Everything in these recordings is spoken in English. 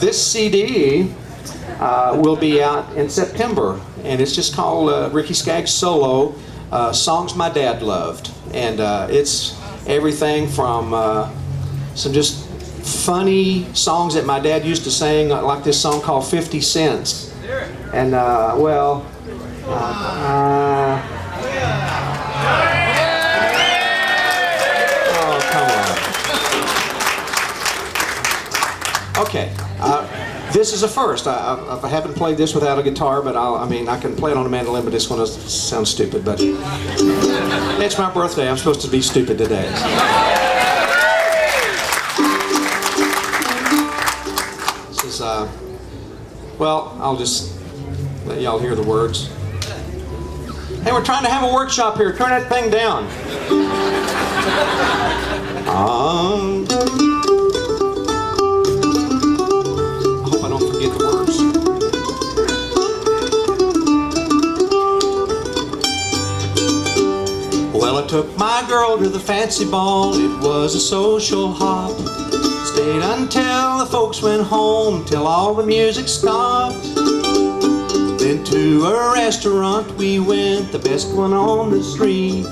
This CD will be out in September, and it's just called Ricky Skaggs Solo, Songs My Dad Loved. And it's everything from some just funny songs that my dad used to sing, like this song called 50 Cents. And, well, oh, come on. Okay. This is a first. I haven't played this without a guitar, but I mean, I can play it on a mandolin, but this one sounds stupid. But it's my birthday. I'm supposed to be stupid today. This is, well, I'll just let y'all hear the words. Hey, we're trying to have a workshop here. Turn that thing down. Well, I took my girl to the fancy ball. It was a social hop. Stayed until the folks went home, till all the music stopped. Then to a restaurant we went, the best one on the street.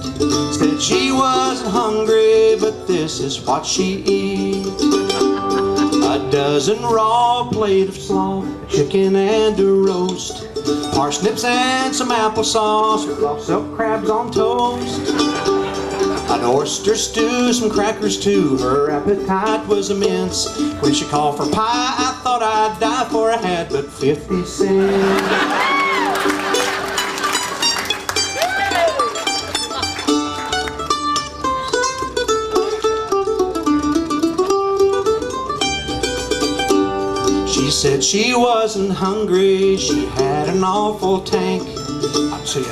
Said she wasn't hungry, but this is what she eat. A dozen raw, plate of slaw, chicken and a roast, parsnips and some applesauce, raw silk crabs on toast, an oyster stew, some crackers too. Her appetite was immense. When she called for pie, I thought I'd die, for I had but 50 cents. She said she wasn't hungry, she had an awful tank. She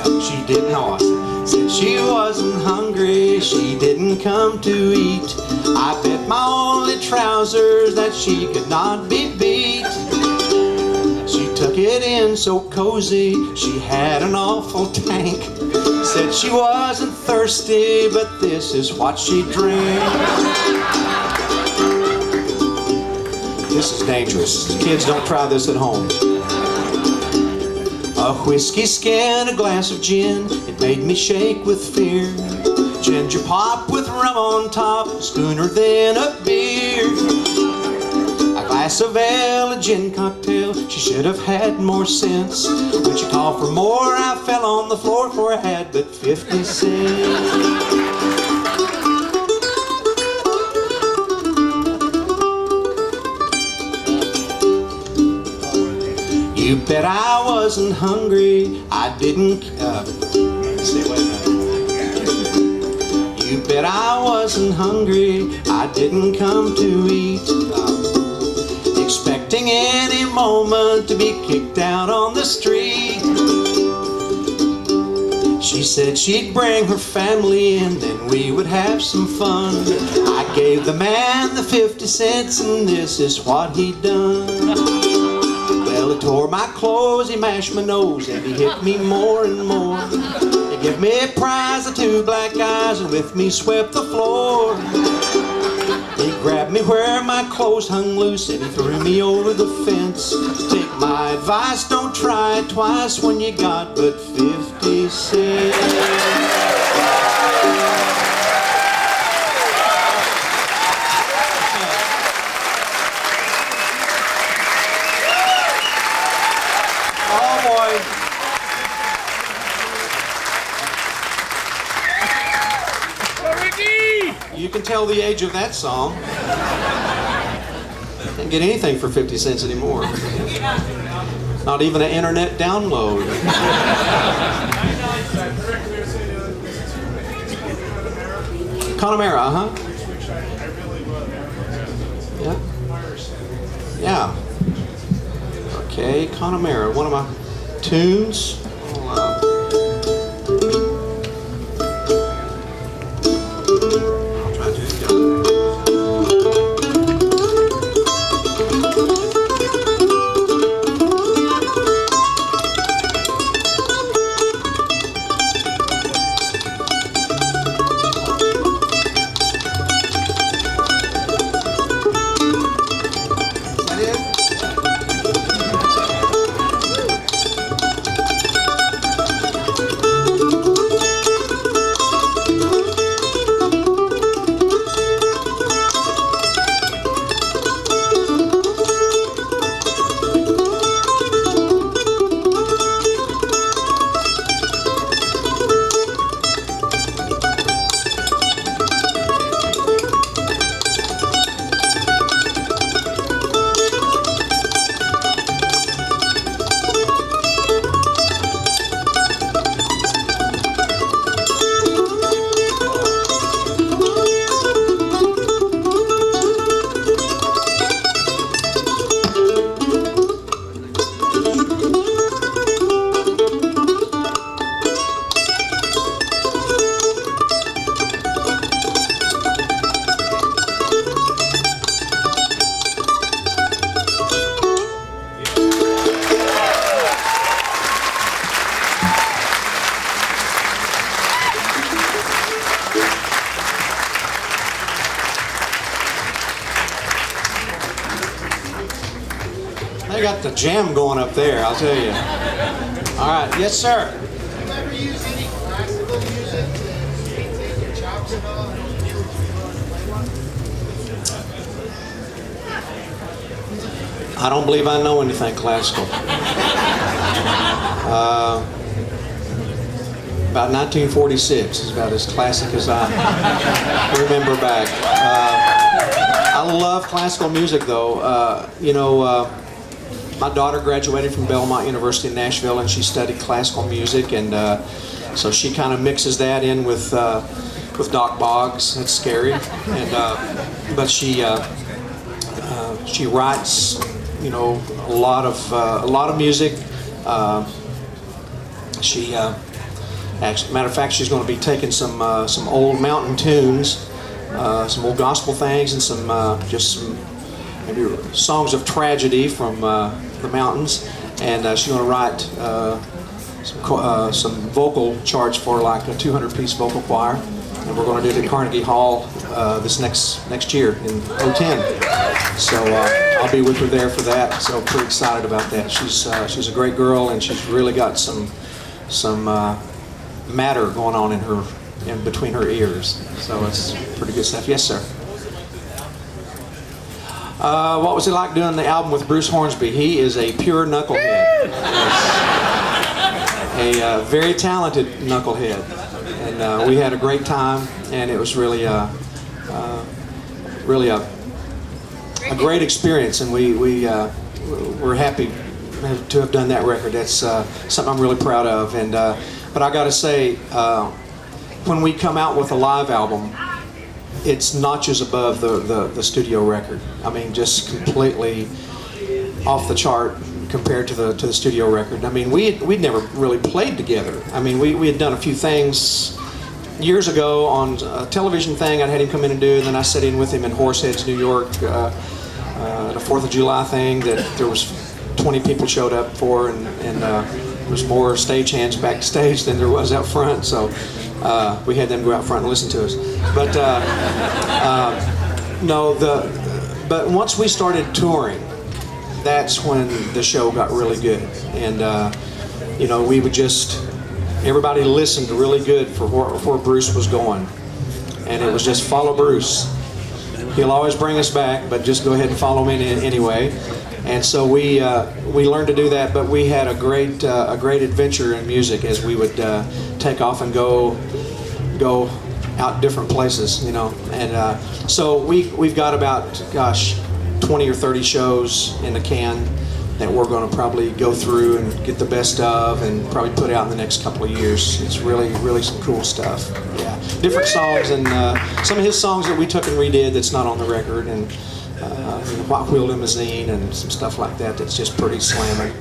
didn't know us. Said she wasn't hungry, she didn't come to eat. I bet my only trousers that she could not be beat. She took it in so cozy, she had an awful tank. Said she wasn't thirsty, but this is what she drank. This is dangerous. Kids, don't try this at home. A whiskey skin, a glass of gin, it made me shake with fear. Ginger pop with rum on top, schooner then a beer. A glass of ale, a gin cocktail, she should have had more sense. When she called for more, I fell on the floor, for I had but 50 cents. You bet I wasn't hungry, I didn't, You bet I wasn't hungry, I didn't come to eat. Expecting any moment to be kicked out on the street. She said she'd bring her family and then we would have some fun. I gave the man the 50 cents and this is what he'd done. Well, he tore my clothes, he mashed my nose, and he hit me more and more. He gave me a prize of 2 black eyes, and with me swept the floor. He grabbed me where my clothes hung loose, and he threw me over the fence. Take my advice, don't try it twice when you got but 50 cents. You can tell the age of that song. Can't get anything for 50 cents anymore. Not even an internet download. Connemara, huh? Yeah. Yeah. Okay, Connemara, one of my tunes. Is that it? got the jam going up there, I'll tell you. All right, yes, sir. Do you ever use any classical music to take your chops and all? I don't believe I know anything classical. About 1946 is about as classic as I remember back. I love classical music, though. My daughter graduated from Belmont University in Nashville, and she studied classical music, and so she kind of mixes that in with Doc Boggs. That's scary, and but she writes, a lot of music. Matter of fact, she's going to be taking some old mountain tunes, some old gospel things, and some maybe songs of tragedy from the mountains, and she's going to write some vocal charts for like a 200-piece vocal choir, and we're going to do it at Carnegie Hall this next year in '10. So I'll be with her there for that. So pretty excited about that. She's a great girl, and she's really got some matter going on in between her ears. So it's pretty good stuff. Yes, sir. What was it like doing the album with Bruce Hornsby? He is a pure knucklehead. A very talented knucklehead, and we had a great time, and it was really a great experience, and we're happy to have done that record. That's something I'm really proud of, and but I got to say, when we come out with a live album, it's notches above the studio record. I mean, just completely off the chart compared to the studio record. I mean, we'd never really played together. I mean, we had done a few things years ago on a television thing I'd had him come in and do, and then I sat in with him in Horseheads, New York, the 4th of July thing that there was 20 people showed up for, and there was more stagehands backstage than there was out front, so we had them go out front and listen to us. But but once we started touring, that's when the show got really good, and we would just, everybody listened really good for where Bruce was going, and it was just follow Bruce. He'll always bring us back, but just go ahead and follow him in anyway. And so we learned to do that, but we had a great adventure in music as we would take off and go out different places, And so we've got about 20 or 30 shows in the can that we're going to probably go through and get the best of and probably put out in the next couple of years. It's really some cool stuff. Yeah, different songs, and some of his songs that we took and redid that's not on the record, and White Wheel Limousine and some stuff like that that's just pretty slamming.